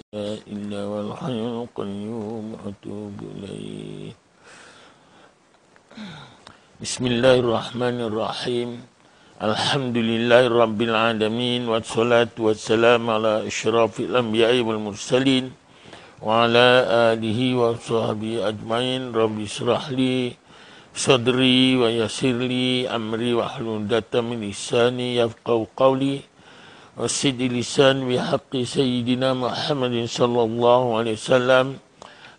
إلا والحي القيوم أتوب إليه. بسم الله الرحمن الرحيم. الحمد لله رب العالمين والصلاة والسلام على أشرف الأنبياء والمرسلين وعلى آله وصحبه أجمعين. رب اشرح لي صدري ويسر لي أمري واحلل عقدة من لساني يفقهوا قولي وسد لسان بحق سيدنا محمد صلى الله عليه وسلم.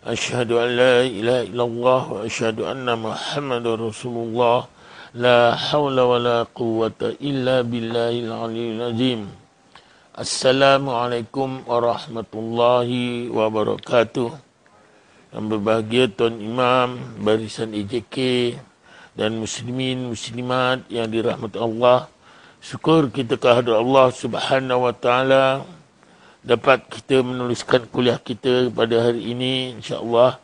أشهد أن لا إله إلا الله وأشهد أن محمد رسول الله. لا حول ولا قوة إلا بالله العلي العظيم. Assalamualaikum warahmatullahi wabarakatuh. Yang berbahagia Tuan Imam, barisan EJK dan muslimin muslimat yang dirahmati Allah. Syukur kita kehadrat Allah Subhanahu wa taala dapat kita menuliskan kuliah kita pada hari ini, insya-Allah,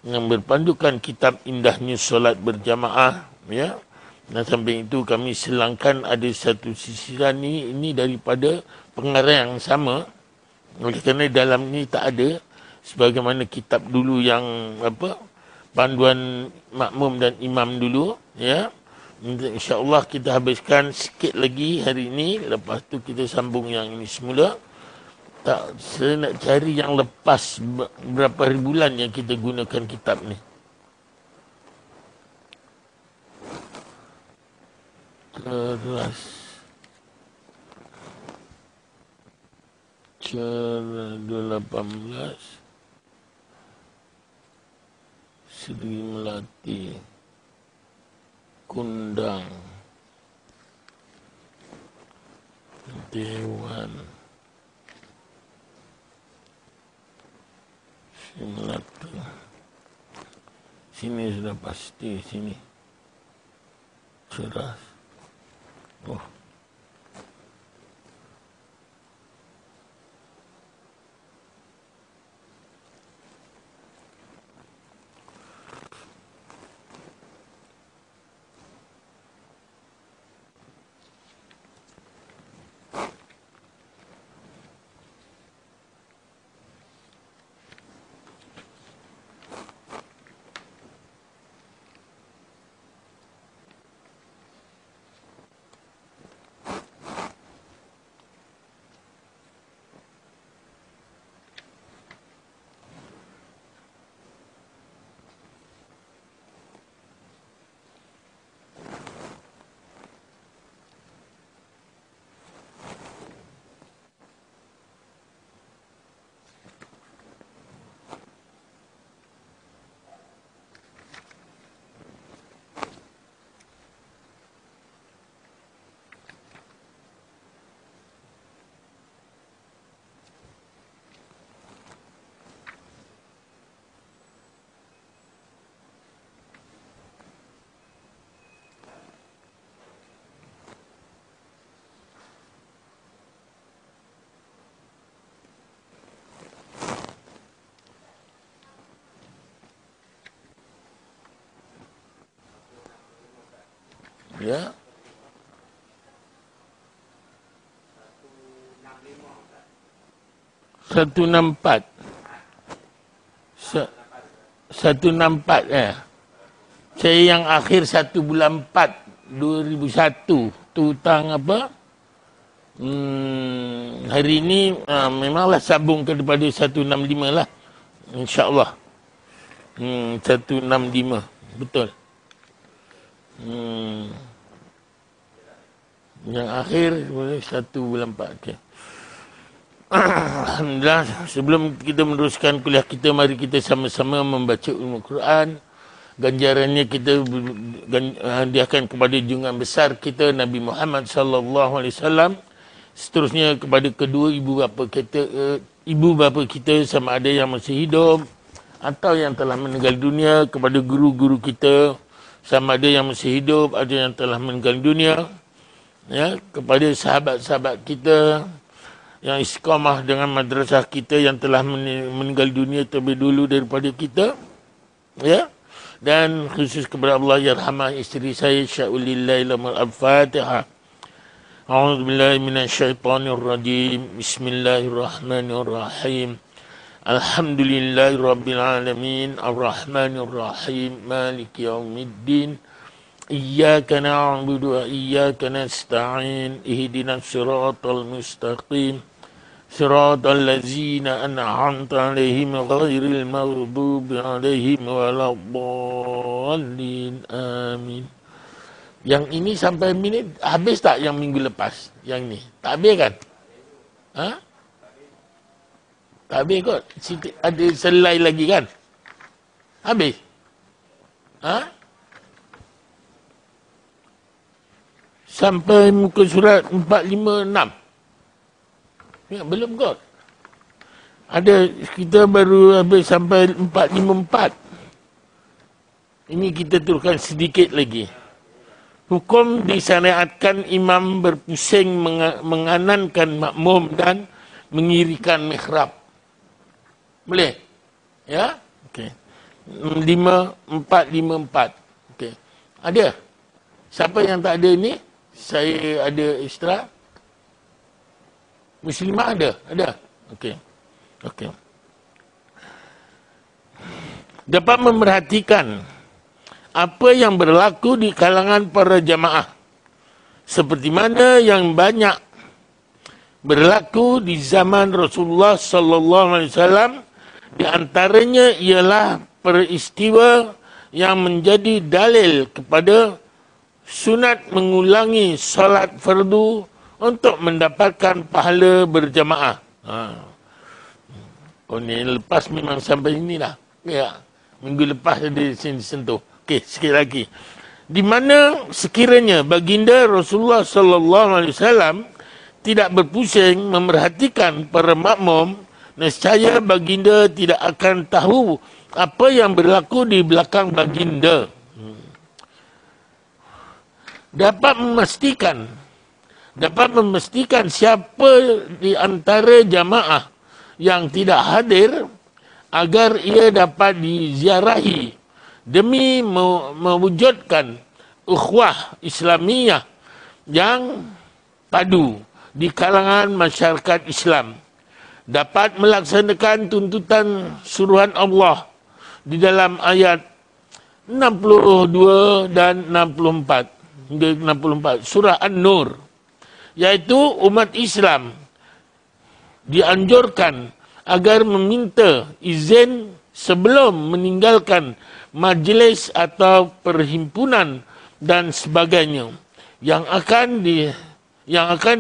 yang berpandukan kitab Indahnya Solat Berjamaah, ya. Dan samping itu kami silangkan ada satu sisiran ini daripada pengarang yang sama. Oleh kerana dalam ni tak ada sebagaimana kitab dulu yang panduan makmum dan imam dulu, ya. InsyaAllah kita habiskan sikit lagi hari ini. Lepas tu kita sambung yang ini semula. Tak, saya nak cari yang lepas berapa hari bulan yang kita gunakan kitab ni. Keras. Cara 2018. Sri Melati. Kundang Dewan Melati. Sini sudah pasti, sini cerdas. Oh, ya. 164. 164 ya. Saya yang akhir 1 bulan 4 2001 tu tang apa? Hari ini memanglah sambung kepada 165 lah. InsyaAllah. 165. Betul. Yang akhir 1 bulan 4. Okay. Alhamdulillah, sebelum kita meneruskan kuliah kita, mari kita sama-sama membaca ilmu Quran. Ganjarannya kita hadiahkan kepada junjungan besar kita Nabi Muhammad sallallahu alaihi wasallam. Seterusnya kepada kedua ibu bapa kita sama ada yang masih hidup atau yang telah meninggal dunia, kepada guru-guru kita sama ada yang masih hidup, ada yang telah meninggal dunia, ya, kepada sahabat-sahabat kita yang istiqamah dengan madrasah kita yang telah meninggal dunia terlebih dulu daripada kita, ya, dan khusus kepada Allah yarhamah isteri saya Syai'ulillahi lamul al-Fatihah. A'udzubillahi minasyaitonirrajim. Bismillahirrahmanirrahim. Alhamdulillahi Rabbil Alamin, Ar-Rahmanir Rahim, Maliki Yawmiddin, Iyyaka na'budu wa iyyaka nasta'in, Ihdinas siratal mustaqim, Siratal ladzina an'amta 'alaihim ghairil maghdubi 'alaihim waladdallin. Amin. Yang ini sampai minit habis tak yang minggu lepas? Yang ni tak habis kan? Ha? Tak habis kot. Ada selai lagi kan? Habis? Ha? Sampai muka surat 456. Ya, belum kot. Ada, kita baru habis sampai 454. Ini kita teruskan sedikit lagi. Hukum disyariatkan imam berpusing menganankan makmum dan mengirikan mihrab. Boleh? Ya? Okey. 5454. Okey. Ada? Siapa yang tak ada ni? Saya ada ekstra. Muslimah ada? Ada? Okey. Okey. Dapat memerhatikan apa yang berlaku di kalangan para jamaah. Seperti mana yang banyak berlaku di zaman Rasulullah sallallahu alaihi wasallam. Di antaranya ialah peristiwa yang menjadi dalil kepada sunat mengulangi solat fardu untuk mendapatkan pahala berjamaah. Oh ni lepas memang sampai inilah. Ya. Minggu lepas ada sini sentuh. Okey, sikit lagi. Di mana sekiranya baginda Rasulullah sallallahu alaihi wasallam tidak berpusing memerhatikan para makmum, nescaya baginda tidak akan tahu apa yang berlaku di belakang baginda. Dapat memastikan siapa di antara jamaah yang tidak hadir agar ia dapat diziarahi demi mewujudkan ukhuwah Islamiyah yang padu di kalangan masyarakat Islam. Dapat melaksanakan tuntutan suruhan Allah di dalam ayat 62 dan 64 hingga 64 surah An-Nur, iaitu umat Islam dianjurkan agar meminta izin sebelum meninggalkan majlis atau perhimpunan dan sebagainya yang akan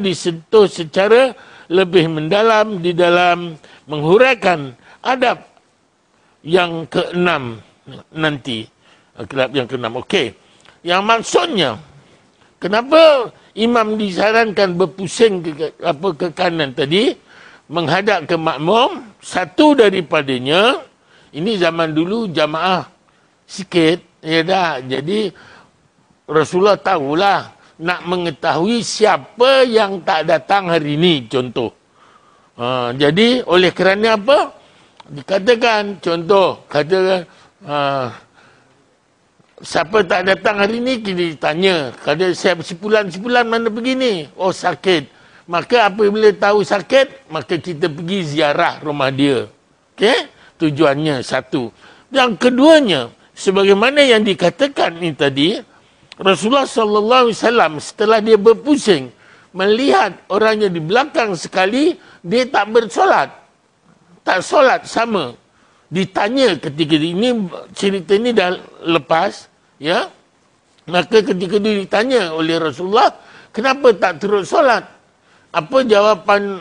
disentuh secara lebih mendalam di dalam menghuraikan adab yang keenam nanti. Adab yang keenam. Okey. Yang maksudnya, kenapa imam disarankan berpusing ke kanan tadi, menghadap ke makmum? Satu daripadanya, ini zaman dulu jamaah sikit, ya dah. Jadi Rasulullah tahulah nak mengetahui siapa yang tak datang hari ini, contoh. Jadi oleh kerana apa? Dikatakan, contoh, katakan siapa tak datang hari ini, kita ditanya. Kata saya sebulan mana begini? Oh, sakit. Maka apabila tahu sakit, maka kita pergi ziarah rumah dia. Okey? Tujuannya satu. Yang keduanya, sebagaimana yang dikatakan ni tadi, Rasulullah sallallahu alaihi wasallam setelah dia berpusing melihat orangnya di belakang sekali, dia tak bersolat. Tak solat sama. Ditanya ketika ini, cerita ini dah lepas, ya. Maka ketika dia ditanya oleh Rasulullah, kenapa tak terus solat? Apa jawapan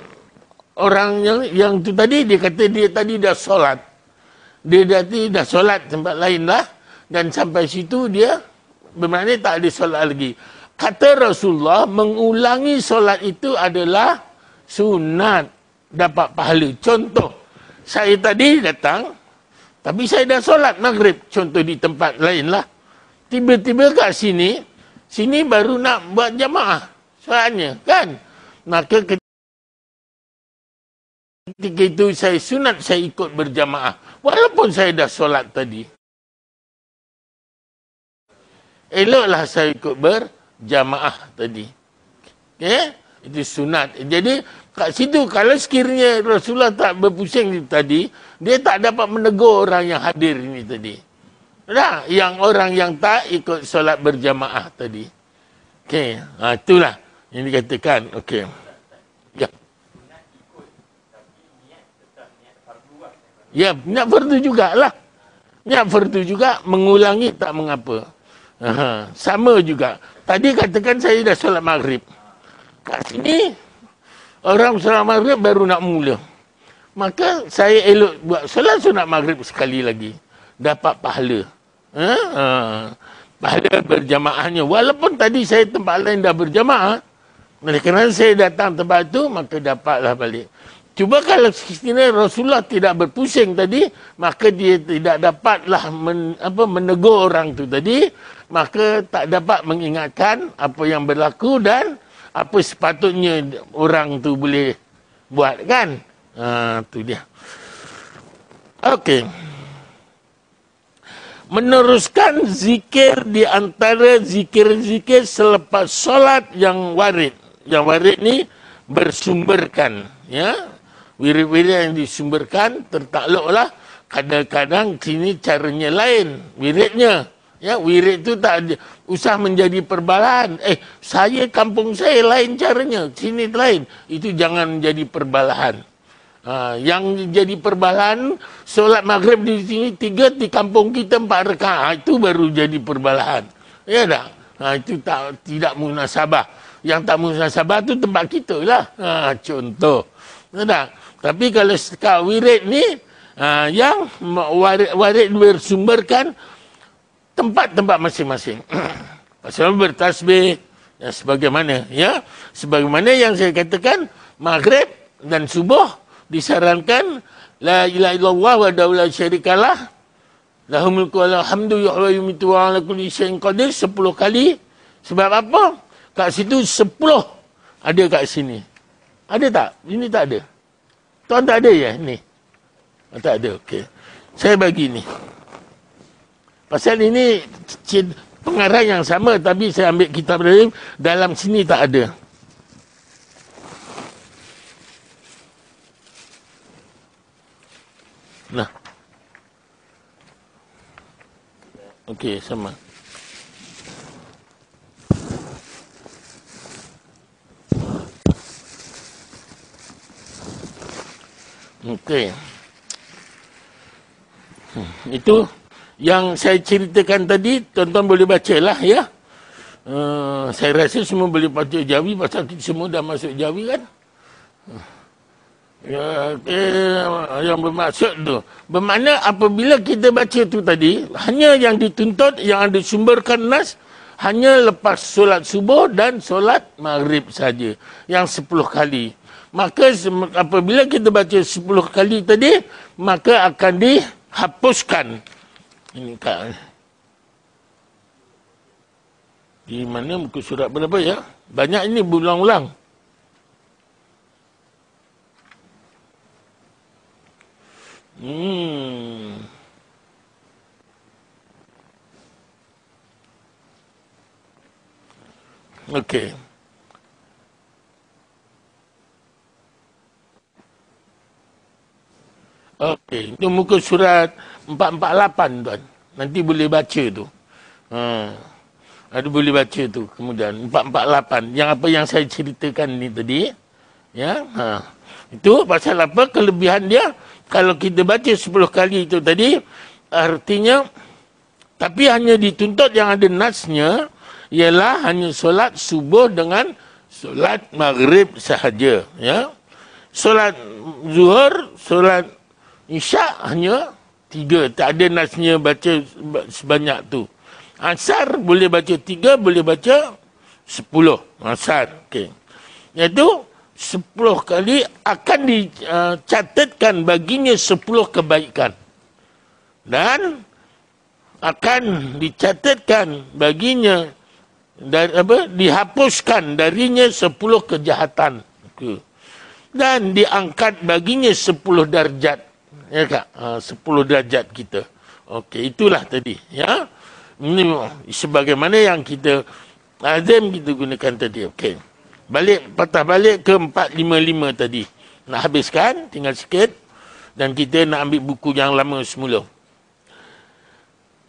orang yang tu tadi? Dia kata dia tadi dah solat. Dia tadi dah solat tempat lain lah. Dan sampai situ dia bermakna tak ada solat lagi. Kata Rasulullah, mengulangi solat itu adalah sunat, dapat pahala. Contoh, saya tadi datang, tapi saya dah solat maghrib, contoh di tempat lain lah. Tiba-tiba kat sini baru nak buat jamaah solatnya, kan? Maka ketika itu saya sunat, saya ikut berjamaah. Walaupun saya dah solat tadi. Eloklah saya ikut berjamaah tadi. Okay? Itu sunat. Jadi kat situ kalau sekiranya Rasulullah tak berpusing tadi, dia tak dapat menegur orang yang hadir ini tadi. Nah, yang orang yang tak ikut solat berjamaah tadi. Okey, itulah yang dikatakan. Okey. Ya. Ya, niat fardu jugalah. Niat fardu juga, mengulangi tak mengapa. Sama juga. Tadi katakan saya dah solat maghrib. Kat sini, orang solat maghrib baru nak mula. Maka saya elok buat solat sunat maghrib sekali lagi. Dapat pahala. Pahala berjamaahnya. Walaupun tadi saya tempat lain dah berjamaah. Oleh kerana saya datang tempat itu, maka dapatlah balik. Cuba kalau sekiranya Rasulullah tidak berpusing tadi, maka dia tidak dapatlah menegur orang tu tadi, maka tak dapat mengingatkan apa yang berlaku dan apa sepatutnya orang tu boleh buat, kan? Tu dia. Okey. Meneruskan zikir di antara zikir-zikir selepas solat yang warid. Yang warid ni bersumberkan, ya. Wirid-wirid yang disumberkan tertakluklah kadang-kadang sini caranya lain wiridnya. Ya, wirid tu tak usah menjadi perbalahan. Saya kampung saya lain caranya, sini lain. Itu jangan jadi perbalahan. Yang jadi perbalahan solat maghrib di sini 3, di kampung kita 4 rakaat. Itu baru jadi perbalahan. Ya tak? Itu tidak munasabah. Yang tak munasabah tu tempat kita lah. Contoh. Ya tak? Tapi kalau sekat wirid ni, yang warid bersumberkan tempat-tempat masing-masing. Pasal bertasbih dan sebagaimana. Ya? Sebagaimana yang saya katakan, maghrib dan subuh disarankan la ilaha illallah wa la syarikalah lahul mulku wa lahul hamdu yuhyi wa yumiitu wa ala kulli syai'in qadir 10 kali. Sebab apa? Kat situ 10 ada kat sini. Ada tak? Ini tak ada. Tuan tak ada ya ni? Tak ada. Okey. Saya bagi ni. Pasal ini pengarang yang sama, tapi saya ambil kitab lain, dalam sini tak ada. Nah. Okey, sama. Okey. Itu yang saya ceritakan tadi, tuan-tuan boleh bacalah ya. Saya rasa semua boleh baca Jawi pasal kita semua dah masuk Jawi kan. Ya, yang bermaksud tu. Bermakna apabila kita baca tu tadi, hanya yang dituntut, yang ada sumberkan nas, hanya lepas solat subuh dan solat maghrib saja. Yang 10 kali. Maka apabila kita baca 10 kali tadi, maka akan dihapuskan. Ini kan. Di mana muka surat berapa ya? Banyak ini berulang-ulang. Okey. Okey, itu muka surat 448 tuan. Nanti boleh baca tu. Ada boleh baca tu kemudian 448 yang apa yang saya ceritakan ni tadi. Ya. Itu pasal apa kelebihan dia? Kalau kita baca 10 kali itu tadi, artinya tapi hanya dituntut yang ada nasnya ialah hanya solat subuh dengan solat maghrib sahaja, ya. Solat zuhur, solat isyak hanya 3, tak ada nasnya baca sebanyak tu. Asar boleh baca 3, boleh baca 10. Asar, okey. Iaitu 10 kali akan dicatatkan baginya 10 kebaikan. Dan akan dicatatkan baginya dihapuskan darinya 10 kejahatan. Okay. Dan diangkat baginya 10 darjat. Ya Kak? 10 darjat kita. Okey, itulah tadi, ya. Ini sebagaimana yang kita azam kita gunakan tadi. Okey. Patah balik ke 455 tadi. Nak habiskan, tinggal sikit. Dan kita nak ambil buku yang lama semula.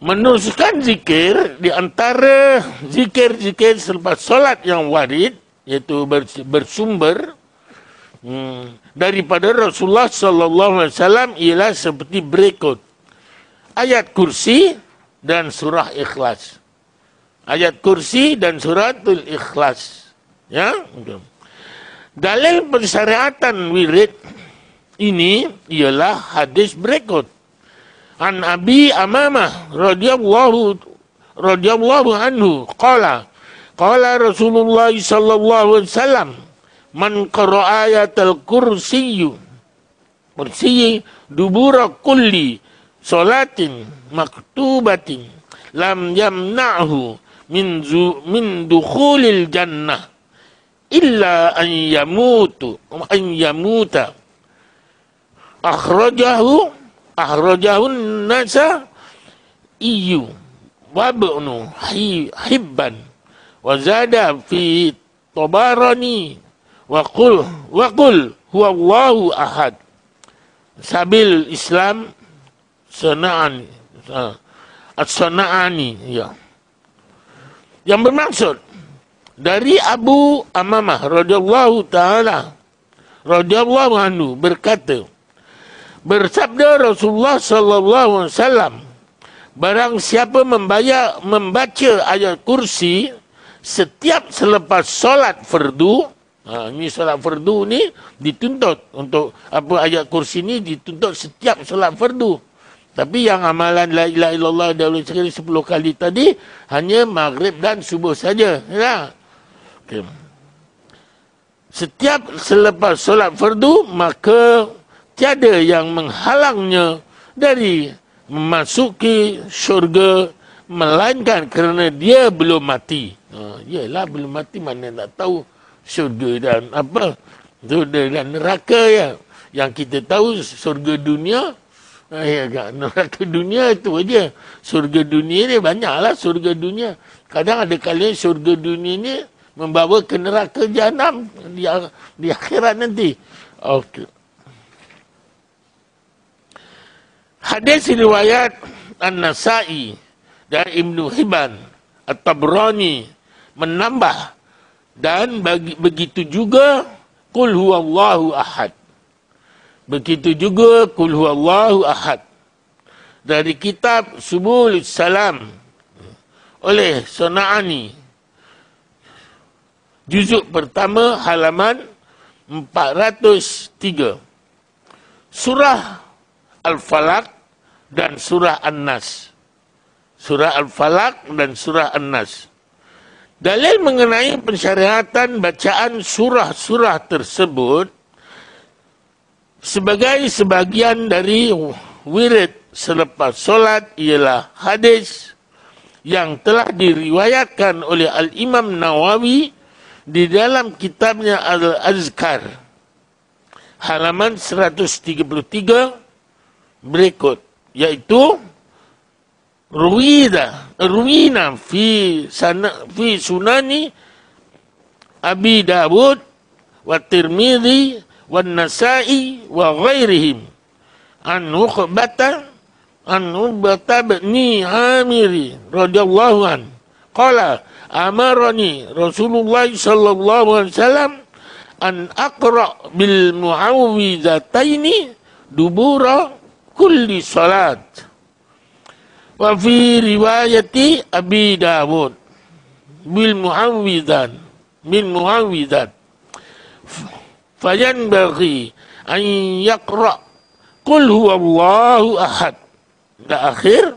Meneruskan zikir, di antara zikir-zikir selepas solat yang warid, iaitu bersumber daripada Rasulullah sallallahu alaihi wasallam, ialah seperti berikut. Ayat kursi dan surah ikhlas. Ayat kursi dan suratul ikhlas. Ya? Dalil pensyariatan wirid ini ialah hadis berikut. An Abi Amamah radhiyallahu anhu qala Rasulullah sallallahu alaihi wasallam man qara'a ayatal kursiyyu dubura kulli salatin maktubatin lam yamna'hu min dukhulil jannah illa an yamuta akhrajahun nasa iyu wabnu hibban wa zada fi tabarani wa qul huwallahu ahad. Sabil Islam As-Sana'ani, ya. Yang bermaksud dari Abu Amamah radhiyallahu anhu berkata, bersabda Rasulullah sallallahu alaihi wasallam, barang siapa membaca ayat kursi setiap selepas solat fardu, ini solat fardu ni dituntut untuk apa, ayat kursi ni dituntut setiap solat fardu. Tapi yang amalan la ilaha illallah dalam sekali 10 kali tadi hanya maghrib dan subuh saja. Ya. Okay. Setiap selepas solat fardu, maka tiada yang menghalangnya dari memasuki syurga melainkan kerana dia belum mati. Yalah, belum mati, mana nak tahu syurga dan apa, syurga dan neraka ya. Yang kita tahu syurga dunia, neraka dunia itu aja. Syurga dunia ni banyaklah syurga dunia. Kadang ada kali syurga dunia ni membawa ke neraka jahanam di akhirat nanti. Okey. Hadis riwayat An-Nasa'i dan Ibnu Hibban At-Tabrani menambah, dan begitu juga qul huwallahu ahad. Begitu juga qul huwallahu ahad dari kitab Subul Salam oleh Sana'ani, juzuk pertama halaman 403. Surah Al-Falaq dan surah An-Nas. Surah Al-Falaq dan surah An-Nas. Dalil mengenai pensyariatan bacaan surah-surah tersebut sebagai sebahagian dari wirid selepas solat ialah hadis yang telah diriwayatkan oleh Al-Imam Nawawi di dalam kitabnya Al-Azkar, halaman 133 berikut, iaitu ruwina fi sunani Abi Dawud wa Tirmidzi wa Nasa'i wa ghairihim an Uqbata bin Amir radhiyallahu an qala amarani Rasulullah sallallahu alaihi wasallam an aqra bil muawwidhataini dubura kulli salat. Wa fi riwayati Abi Dawud bil muawwidhat fayanbaghi an yaqra qul huwallahu ahad ila akhir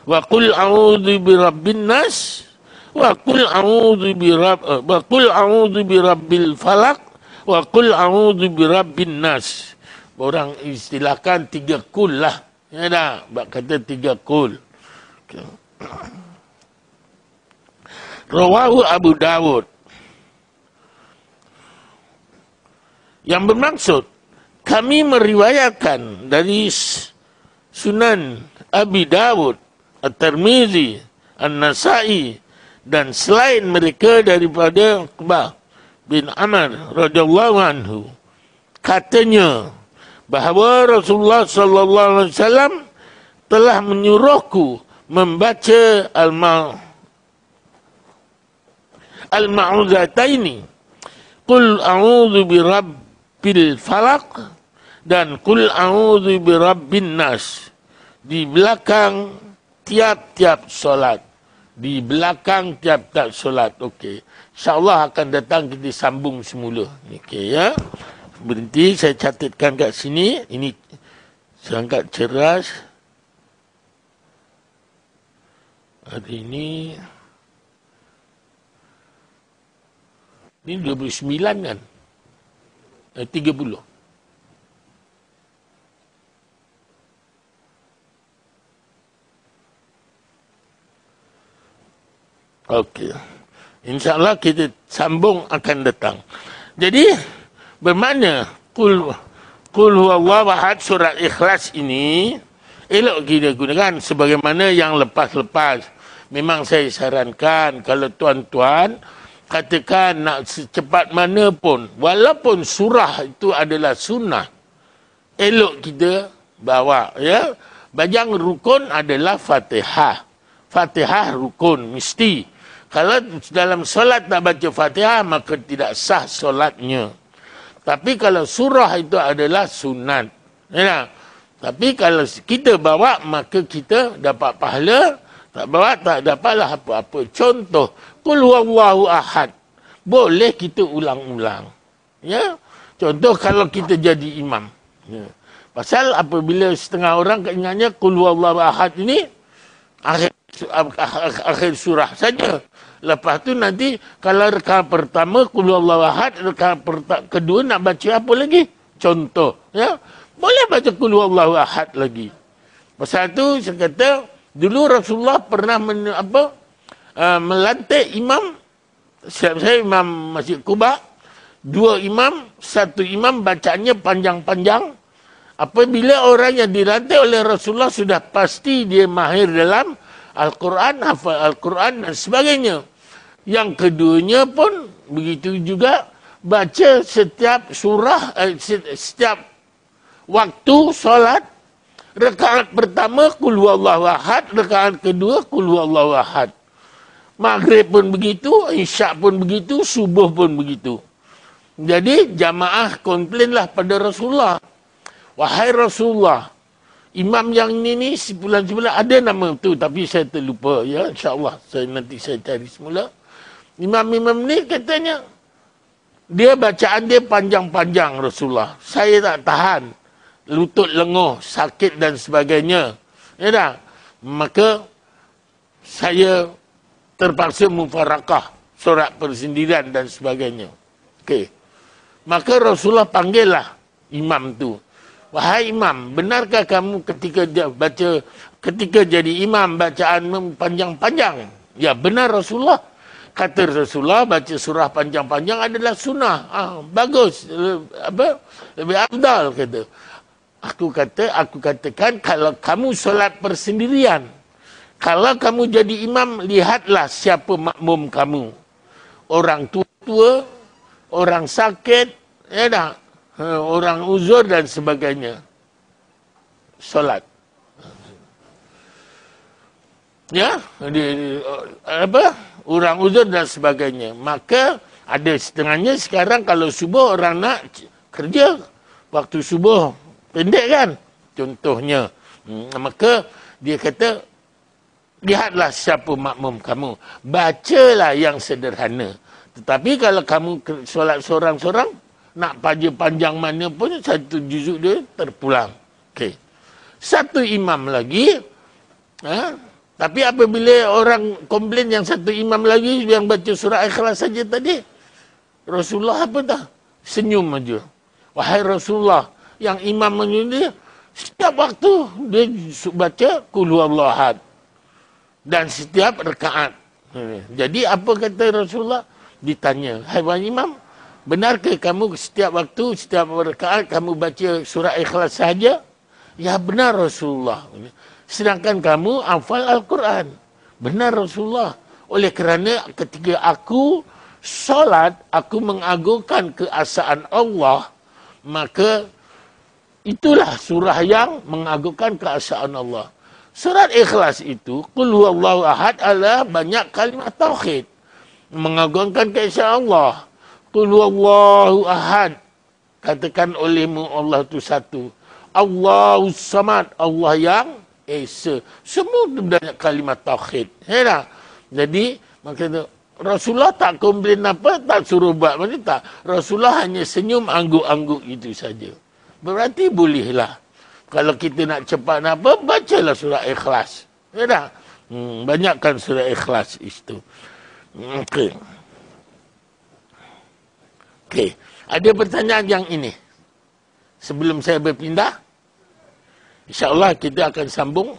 wa qul a'udzu birabbin nas wa qul a'udzu birabbil falaq wa qul a'udzu birabbin nas. Orang istilahkan 3 kul lah. Ya dah, kata 3 kul. Okay. Rawahu Abu Dawud. Yang bermaksud, kami meriwayatkan dari Sunan Abi Dawud, At-Tirmidzi, An-Nasa'i dan selain mereka daripada bin Amr radhiyallahu anhu katanya bahawa Rasulullah sallallahu alaihi wasallam telah menyuruhku membaca al-ma'uzataini, qul a'udzu birabbil falaq dan qul a'udzu birabbin nas, di belakang tiap-tiap solat. Di belakang tiap-tiap solat. Okey. InsyaAllah akan datang kita sambung semula. Okey ya. Berhenti, saya catatkan kat sini. Ini sangat cerdas. Hari ini 29 kan? 30. Okey. InsyaAllah kita sambung akan datang. Jadi, bermakna Qul huwallahu ahad surat Ikhlas ini elok kita gunakan sebagaimana yang lepas-lepas. Memang saya sarankan kalau tuan-tuan katakan nak secepat mana pun, walaupun surah itu adalah sunnah, elok kita bawa ya. Bajang rukun adalah Fatihah. Fatihah rukun mesti. Kalau dalam solat tak baca Fatihah, maka tidak sah solatnya. Tapi kalau surah itu adalah sunat. Ya. Tapi kalau kita bawa, maka kita dapat pahala. Tak bawa, tak dapatlah apa-apa. Contoh, Qul huwallahu ahad. Boleh kita ulang-ulang. Ya. Contoh kalau kita jadi imam. Ya. Pasal apabila setengah orang ingatnya Qul huwallahu ahad ini akhir surah saja. Lepas tu nanti kalau rakaat pertama Qul huwallahu ahad, rakaat kedua nak baca apa lagi? Contoh, ya. Boleh baca Qul huwallahu ahad lagi. Pasal tu saya kata dulu Rasulullah pernah melantik imam. Saya imam Masjid Quba, 2 imam, 1 imam bacaannya panjang-panjang. Apabila orang yang dilantik oleh Rasulullah sudah pasti dia mahir dalam Al-Quran, hafal Al-Quran dan sebagainya. Yang keduanya pun begitu juga, baca setiap surah, setiap waktu solat. Rakaat pertama Qul huwallahu ahad, rakaat kedua Qul huwallahu ahad. Maghrib pun begitu, Isyak pun begitu, subuh pun begitu. Jadi jamaah komplainlah pada Rasulullah. Wahai Rasulullah, imam yang ini sebulan-sebulan ada nama tu tapi saya terlupa ya, insya-Allah nanti saya cari semula. Imam-imam ni katanya dia bacaan dia panjang-panjang Rasulullah. Saya tak tahan. Lutut lenguh, sakit dan sebagainya. Ya dah. Maka saya terpaksa mufarakah, solat persendirian dan sebagainya. Okey. Maka Rasulullah panggillah imam tu. Wahai imam, benarkah kamu ketika jadi imam bacaan panjang-panjang? Ya, benar Rasulullah. Kata Rasulullah, baca surah panjang-panjang adalah sunnah. Bagus. Lebih afdal, kata. Aku katakan, kalau kamu solat persendirian, kalau kamu jadi imam, lihatlah siapa makmum kamu. Orang tua, orang sakit, ya dah. Orang uzur dan sebagainya. Solat. Ya, orang uzur dan sebagainya. Maka ada setengahnya sekarang kalau subuh orang nak kerja, waktu subuh pendek kan, contohnya. Maka dia kata, lihatlah siapa makmum kamu, bacalah yang sederhana. Tetapi kalau kamu solat seorang-seorang, nak panjang mana pun, satu juzuk dia terpulang. Okey. Satu imam lagi, tapi apabila orang komplain yang satu imam lagi yang baca surah Ikhlas saja tadi, Rasulullah apa dah? Senyum aja. Wahai Rasulullah, yang imam ini setiap waktu dia baca Qul huwallahu ahad dan setiap rakaat. Jadi apa kata Rasulullah? Ditanya, hai imam, benarkah kamu setiap waktu, setiap rakaat kamu baca surah Ikhlas saja? Ya benar Rasulullah. Sedangkan kamu hafal Al-Quran. Benar Rasulullah. Oleh kerana ketika aku solat aku mengagungkan keesaan Allah, maka itulah surah yang mengagungkan keesaan Allah. Surat Ikhlas itu, Qul huwallahu ahad, adalah banyak kalimat tauhid. Mengagungkan keesaan Allah. Qul huwallahu ahad. Katakan olehmu Allah itu satu. Allahus samad, Allah yang Esa. Semua banyak kalimat tauhid. Ya, jadi, makanya Rasulullah tak komplain apa, tak suruh buat macam tak. Rasulullah hanya senyum angguk-angguk itu saja. Berarti bolehlah. Kalau kita nak cepat nak apa, bacalah surah Ikhlas. Ya tak? Banyakkan surah Ikhlas itu. Okey. Okey. Ada pertanyaan yang ini? Sebelum saya berpindah, InsyaAllah kita akan sambung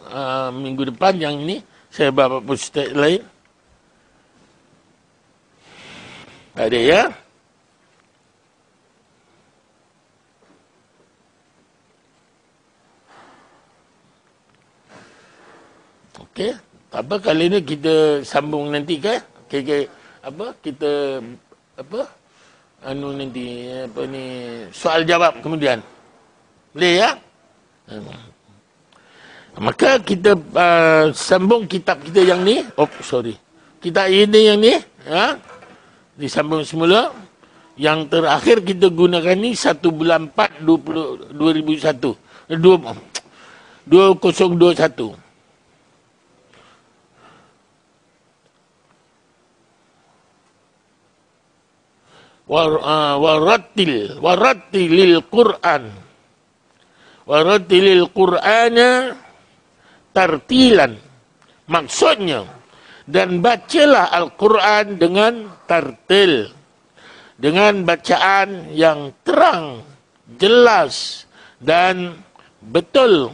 minggu depan yang ini. Saya bawa ustaz lain. Ada ya? Okey. Tak apa, kali ini kita sambung nanti ke? Okay. Apa? Kita apa? Nanti apa ni, soal jawab kemudian. Boleh ya? Maka kita sambung kitab kita yang ni. Kitab ini yang ni, ya. Disambung semula. Yang terakhir kita gunakan ni 1 bulan 4 2001. 2021. Warattilil Qur'ana tartilan. Maksudnya, dan bacalah Al-Quran dengan tartil, dengan bacaan yang terang, jelas dan betul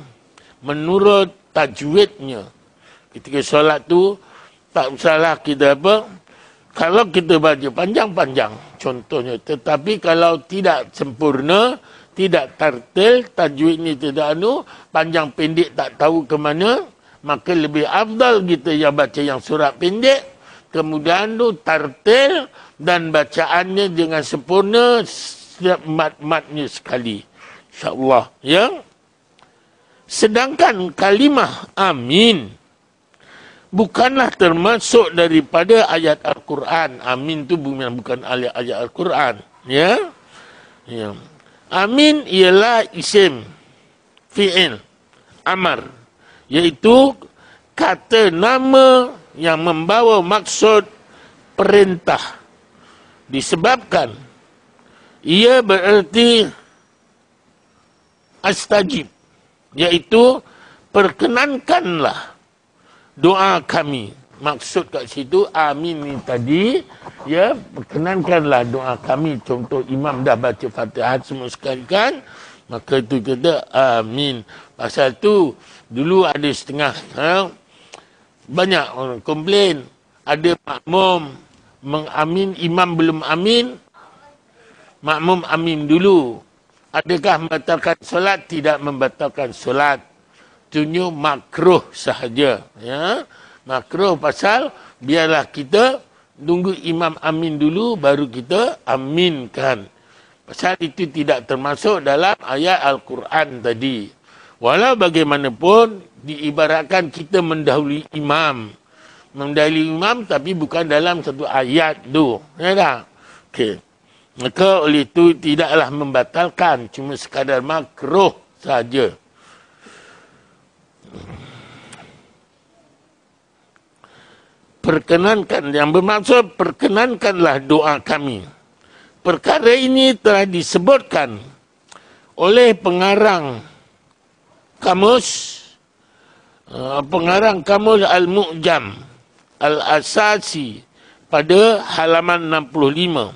menurut tajwidnya. Ketika solat tu tak usahlah kita apa, kalau kita baca panjang-panjang contohnya, tetapi kalau tidak sempurna, tidak tartil, tajwid ni tidak panjang pendek tak tahu ke mana, maka lebih afdal kita yang baca yang surat pendek, kemudian tu tartil dan bacaannya dengan sempurna setiap mat-matnya sekali. InsyaAllah. Ya. Sedangkan kalimah amin bukanlah termasuk daripada ayat Al-Quran. Amin tu bukan ayat Al-Quran. Ya. Ya. Amin ialah isim fi'il amar, iaitu kata nama yang membawa maksud perintah. Disebabkan ia bererti astajib, iaitu perkenankanlah doa kami. Maksud kat situ amin ni tadi, ya, perkenankanlah doa kami. Contoh imam dah baca Fatihah semua sekali kan, maka itu kata amin. Pasal tu dulu ada setengah banyak orang komplain, ada makmum mengamin, imam belum amin, makmum amin dulu. Adakah membatalkan solat? Tidak membatalkan solat. Tunjuk makruh sahaja, ya. Makruh pasal biarlah kita tunggu imam amin dulu baru kita aminkan. Pasal itu tidak termasuk dalam ayat Al-Quran tadi. Walau bagaimanapun diibaratkan kita mendahului imam. Mendahului imam tapi bukan dalam satu ayat tu. Ya tak? Okey. Maka oleh itu tidaklah membatalkan, cuma sekadar makruh saja. Perkenankan, yang bermaksud perkenankanlah doa kami. Perkara ini telah disebutkan oleh pengarang kamus Al-Mu'jam Al-Asasi pada halaman 65.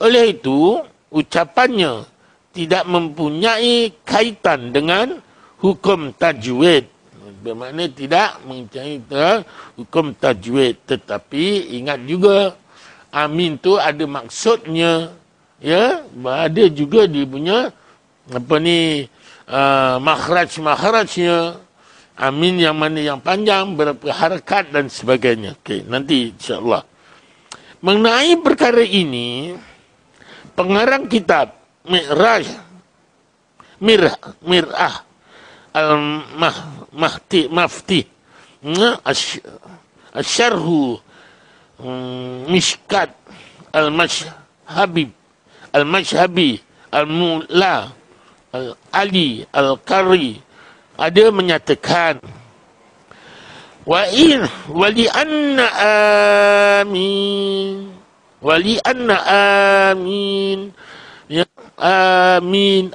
Oleh itu, ucapannya tidak mempunyai kaitan dengan hukum tajwid. Bermakna tidak mempunyai hukum tajwid. Tetapi ingat juga, amin tu ada maksudnya. Ya, ada juga dia punya makhraj-makhrajnya. Amin yang mana yang panjang, berapa harakat dan sebagainya. Okey, nanti insya-Allah. Mengenai perkara ini, pengarang kitab Mir'ah Al-Mafti Asyarhu Mishkat Al-Mashhabi Al-Mula Al-Ali Al-Qari ada menyatakan wali anna amin ya, amin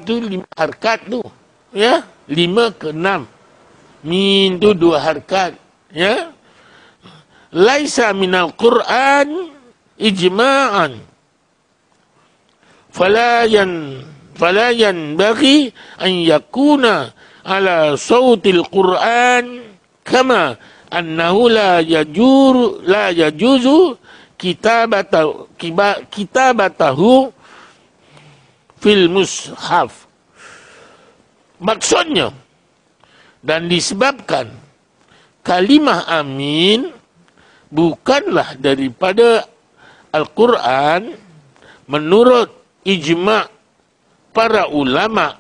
tu 5 harkat tu ya, 5 ke 6 min tu 2 harkat ya, laisa minal Quran ijma'an falayan bagi an yakuna ala sautil Quran kama annahu la yajuzu kitabatahu fil mushaf. Maksudnya, dan disebabkan kalimah amin bukanlah daripada Al-Quran menurut ijma' para ulama,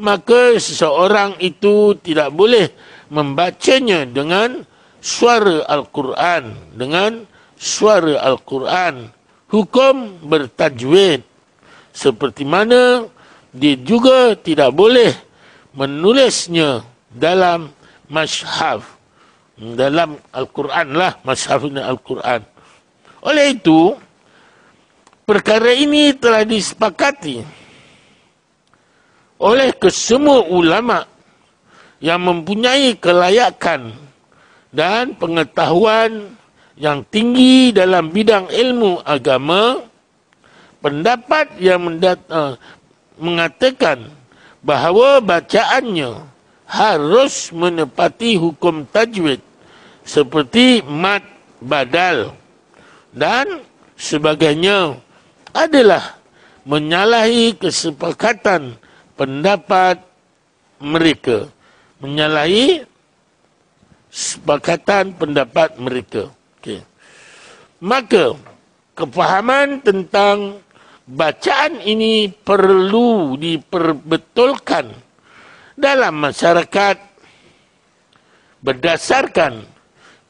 maka seseorang itu tidak boleh membacanya dengan suara Al-Quran, hukum bertajwid, seperti mana dia juga tidak boleh menulisnya dalam mashaf, dalam Al-Quran lah, mashaf ini Al-Quran. Oleh itu, perkara ini telah disepakati oleh kesemua ulama yang mempunyai kelayakan dan pengetahuan yang tinggi dalam bidang ilmu agama. Pendapat yang mengatakan bahawa bacaannya harus menepati hukum tajwid seperti mad badal dan sebagainya adalah menyalahi kesepakatan pendapat mereka. Menyalahi sepakatan pendapat mereka. Okay. Maka, kefahaman tentang bacaan ini perlu diperbetulkan dalam masyarakat berdasarkan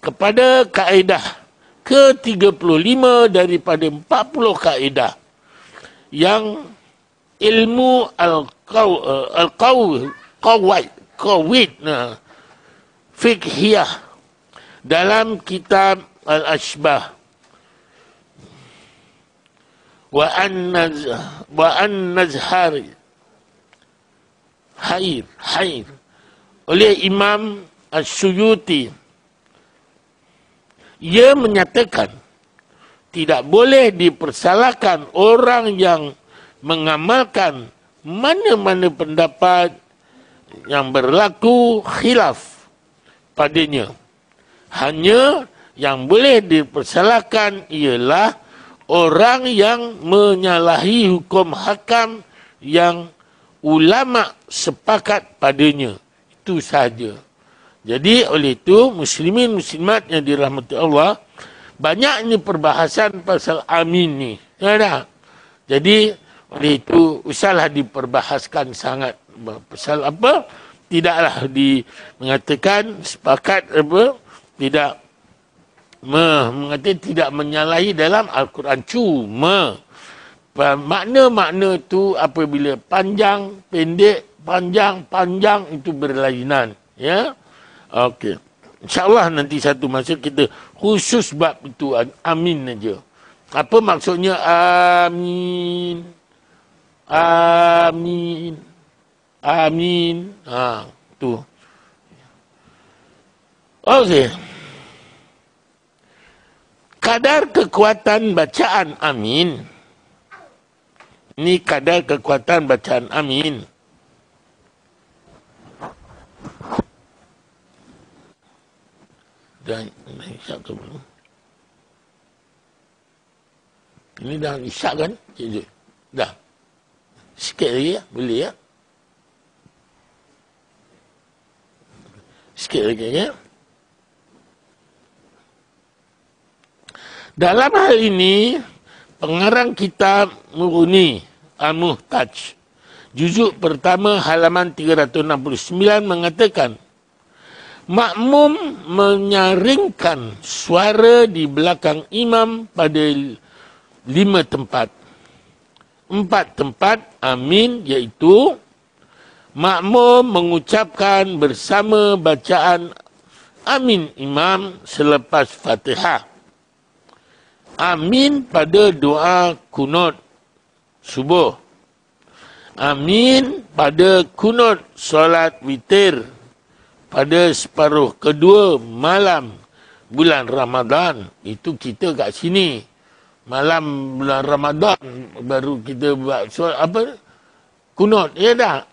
kepada kaedah ke-35 daripada 40 kaedah yang ilmu al-qawid fiqhiyah dalam kitab Al-Ashbah wa an-nazhari hair oleh Imam As-Suyuti. Ia menyatakan tidak boleh dipersalahkan orang yang mengamalkan mana-mana pendapat yang berlaku khilaf padanya. Hanya yang boleh dipersalahkan ialah orang yang menyalahi hukum hakam yang ulama sepakat padanya. Itu sahaja. Jadi oleh itu muslimin muslimat yang dirahmati Allah, banyak ni perbahasan pasal amin ni. Ya tak? Jadi oleh itu usahlah diperbahaskan sangat. Pasal apa? Tidaklah mengatakan sepakat apa? Tidak mengatakan tidak menyalahi dalam Al-Quran. Cuma makna-makna itu apabila panjang, pendek, panjang itu berlainan. Ya. Okey. InsyaAllah nanti satu masa kita khusus bab itu amin aja. Apa maksudnya amin? Amin. Amin. Tu. Okey. Kadar kekuatan bacaan amin. Ini kadar kekuatan bacaan amin. Dan isyak ke belum? Ini dah isyak kan? Cikgu. Dah. Sikit lagi ya? Boleh ya? Sikit lagi ya? Dalam hal ini, pengarang kitab Mughni Al-Muhtaj, juzuk pertama halaman 369 mengatakan, makmum menyaringkan suara di belakang imam pada 5 tempat. 4 tempat amin, iaitu makmum mengucapkan bersama bacaan amin imam selepas Fatihah. Amin pada doa kunut subuh. Amin pada kunut solat witir pada separuh kedua malam bulan Ramadan. Itu kita kat sini. Malam bulan Ramadan baru kita buat solat apa? Kunut, ya tak?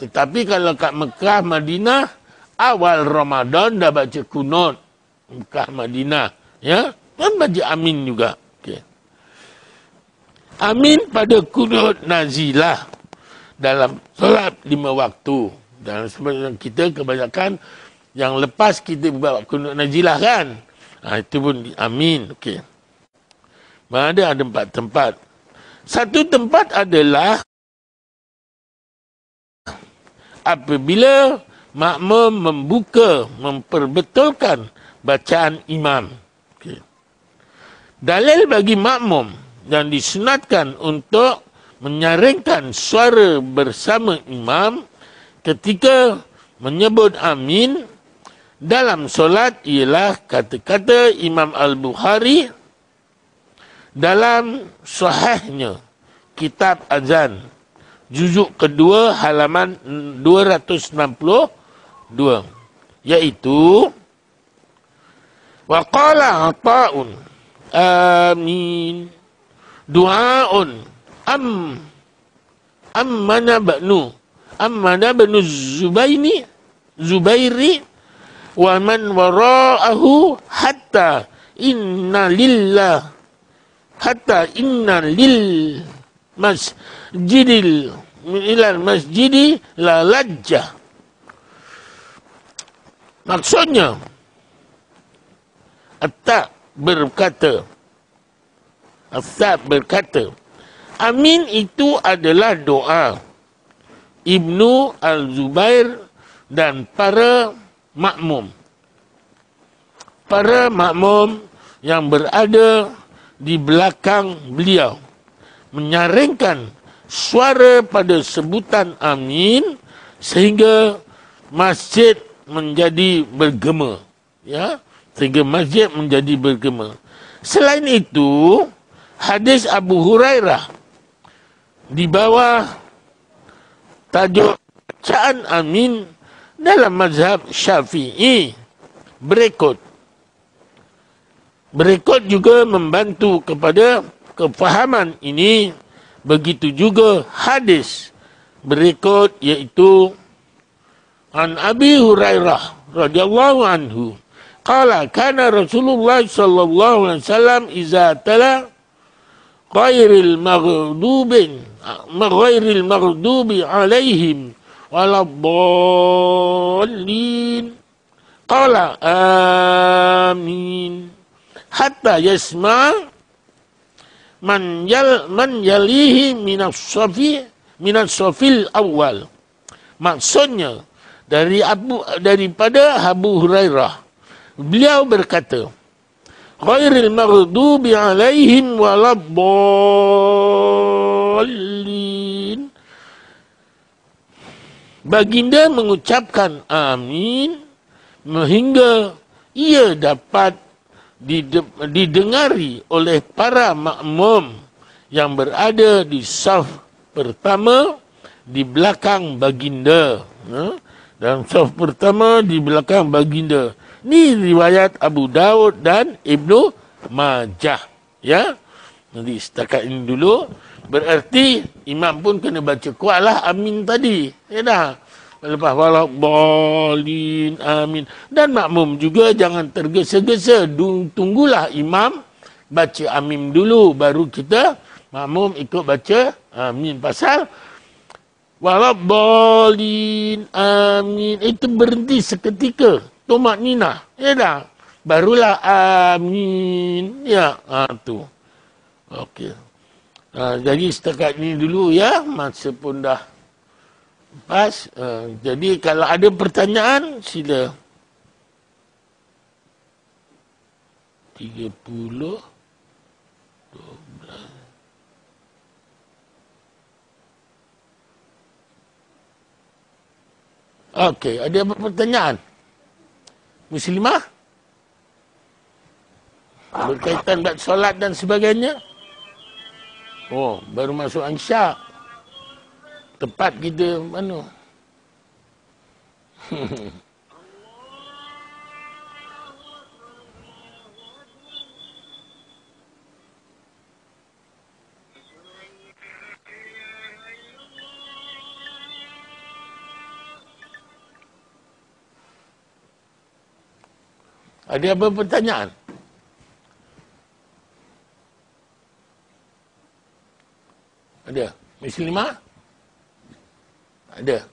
Tetapi kalau kat Mekah, Madinah, awal Ramadan dah baca kunut. Mekah, Madinah, ya? Dan baca amin juga. Okay. Amin pada kunut nazilah dalam solat 5 waktu. Dan sebenarnya kita kebanyakan yang lepas kita buat kunut nazilah kan. Itu pun amin. Okey. Ada 4 tempat. Satu tempat adalah apabila makmum memperbetulkan bacaan imam. Okay. Dalil bagi makmum yang disunatkan untuk menyaringkan suara bersama imam ketika menyebut amin dalam solat ialah kata-kata Imam Al-Bukhari dalam sahihnya kitab azan juzuk kedua halaman 262, iaitu waqala ata'un amin du'aun ammana banu Zubairi wa man wara'ahu hatta inna lil masjidi la lajjah. Maksudnya At-Tak berkata amin itu adalah doa Ibnu Al-Zubair dan para makmum. Para makmum yang berada di belakang beliau menyaringkan suara pada sebutan amin sehingga masjid menjadi bergema, ya, sehingga masjid menjadi bergema. Selain itu, hadis Abu Hurairah di bawah tajuk bacaan amin dalam mazhab Syafi'i berikut juga membantu kepada kefahaman ini. Begitu juga hadis berikut, iaitu an Abi Hurairah radhiyallahu anhu qala kana Rasulullah sallallahu alaihi wasallam iza tala ghairil maghdubi alaihim waladdallin qala amin hatta yasma man yalihi minas safil awal. Maksudnya daripada Abu Hurairah, beliau berkata, ghairil maghdubi alaihim waladdallin. Baginda mengucapkan amin sehingga ia dapat didengari oleh para makmum yang berada di saf pertama di belakang baginda. Dalam saf pertama di belakang baginda. Ini riwayat Abu Daud dan Ibnu Majah. Ya, nanti setakat ini dulu. Berarti imam pun kena baca kuatlah amin tadi. Ya dah. Lepas waladdallin amin. Dan makmum juga jangan tergesa-gesa. Tunggulah imam baca amin dulu. Baru kita makmum ikut baca amin. Pasal waladdallin amin itu berhenti seketika. Tumak ninah. Ya dah. barulah amin. Ya, tu. Okey. Jadi setakat ni dulu ya, masa pun dah pas. Jadi kalau ada pertanyaan, sila. 30, 12. Okey, ada apa pertanyaan? Muslimah? Berkaitan dengan solat dan sebagainya? Oh, baru masuk Ansyak. Tepat kita mana? Ada apa pertanyaan? Ada? Muslimah? Ada?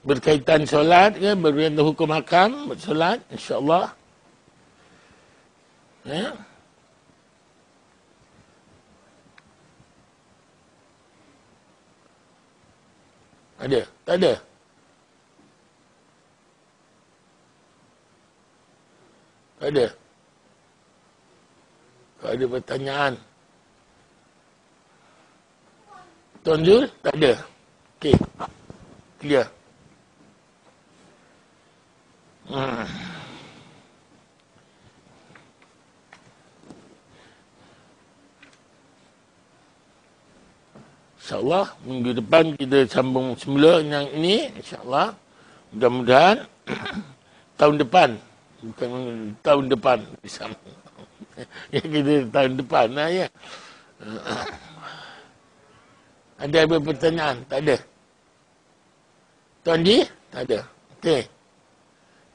Berkaitan solat ke? Berkaitan hukum hakam bersolat, insyaAllah. Ya? Ada? Tak ada? Tak ada? Kalau ada pertanyaan. Tuan Zul? Tak ada? Okey. Clear. InsyaAllah minggu depan kita sambung semula yang ini. InsyaAllah. Mudah-mudahan tahun depan. Bukan tahun depan. Ya, kita tahun depan lah ya. Ada apa pertanyaan? Tak ada? Tuan Ji? Tak ada. Okey.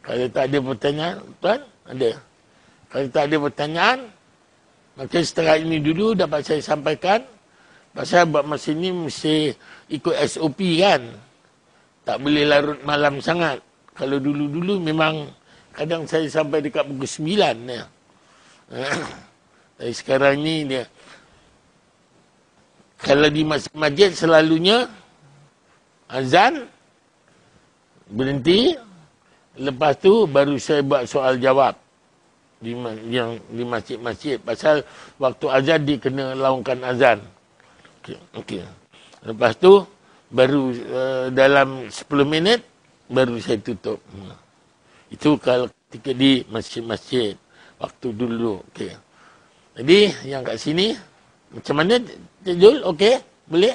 Kalau tak ada pertanyaan, Tuan? Ada. Kalau tak ada pertanyaan, maka setelah ini dulu dapat saya sampaikan. Pasal buat masa ni mesti ikut SOP kan. Tak boleh larut malam sangat. Kalau dulu-dulu memang kadang saya sampai dekat pukul 9 ya. Tapi sekarang ni dia, kalau di masjid selalunya azan, berhenti, lepas tu baru saya buat soal jawab di masjid-masjid. Pasal waktu azan dia kena laungkan azan. Okey. Lepas tu baru dalam 10 minit baru saya tutup. Itu kalau ketika di masjid-masjid waktu dulu. Okey. Jadi yang kat sini macam mana Jul? Okey? Boleh?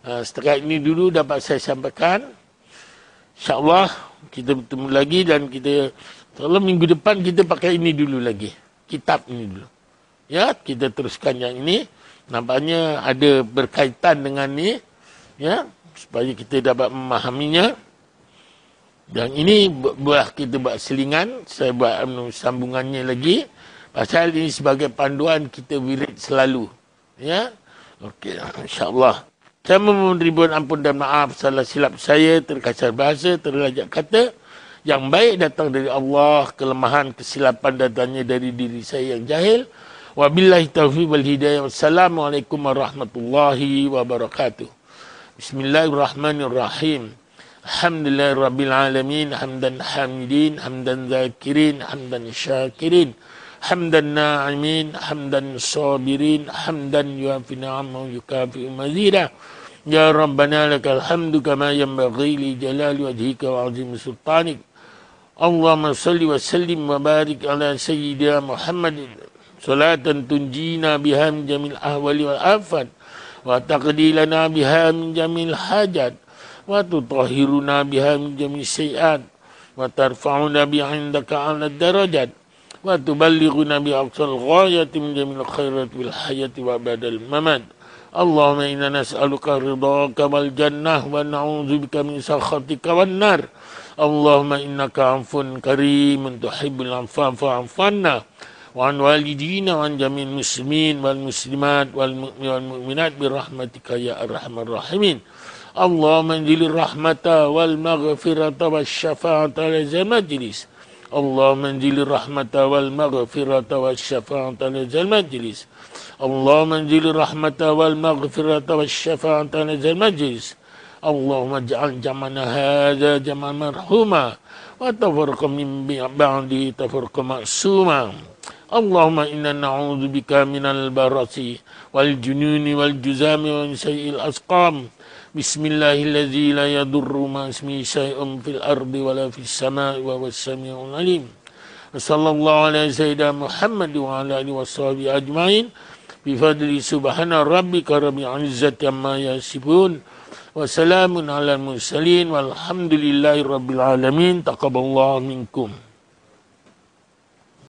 Setakat ini dulu dapat saya sampaikan. InsyaAllah kita bertemu lagi dan kita, kalau minggu depan kita pakai ini dulu lagi. Kitab ini dulu. Ya, kita teruskan yang ini. Nampaknya ada berkaitan dengan ni. Ya, supaya kita dapat memahaminya. Yang ini buat kita buat selingan. Saya buat sambungannya lagi. Pasal ini sebagai panduan kita wirid selalu. Ya. Okey, insya-Allah. Saya memohon ribuan ampun dan maaf salah silap saya, terkasar bahasa, terlajak kata. Yang baik datang dari Allah, kelemahan, kesilapan datangnya dari diri saya yang jahil. Wabillahi taufiq wal hidayah. Wassalamualaikum warahmatullahi wabarakatuh. Bismillahirrahmanirrahim. Alhamdulillahirabbil alamin, hamdan hamidin, hamdan zakirin, hamdan syakirin. Hamdan na'imin, hamdan sabirin, hamdan yuafi ni'amahu yukafi mazida. Ya Rabbana lakal hamdu kama yanbaghi li jalali wajhika wa azim sultanik. Allahumma salli wa sallim wa barik ala sayyidina Muhammadin. Salatan tunjina biha min jamil ahwali wal afat. Wa taqdilana biha min jamil hajat. Wa tutahhiruna biha min jamil sayiat. Wa tarfa'una biha indaka ala darajat. Wa tuballighuna bi aqsal ghayati min jamil khairat wal hayati wa badal mamat. Allahumma inna nas'aluka ridhaka wal jannah wa na'udzubika min sakhatika wan nar. Allahumma innaka 'afun karimun tuhibbul 'afwa fa'fu 'anna wa an walidina wa an jamil muslimin wal muslimat wal mu'minin wal mu'minat bi rahmatika ya arhamar rahimin. Allahumma anzilir rahmata wal maghfirata wasyafa'ata la majlis. اللهم انزل الرحمة والمغفرة والشفاعة لذا المجلس اللهم انزل الرحمة والمغفرة والشفاعة لذا المجلس اللهم اجعل جمعنا هذا جمعا مرحوما وتفرق من بعده تفرق معصوما اللهم إنا نعوذ بك من البرص والجنون والجزام ومن سيء الأسقام بسم الله الذي لا يضر مع اسمه شيء في الأرض ولا في السماء وهو السميع العليم وصلى الله على سيدنا محمد وعلى آله وصحبه أجمعين بفضل سبحان ربك رب العزة عما يصفون وسلام على المرسلين والحمد لله رب العالمين تقبل الله منكم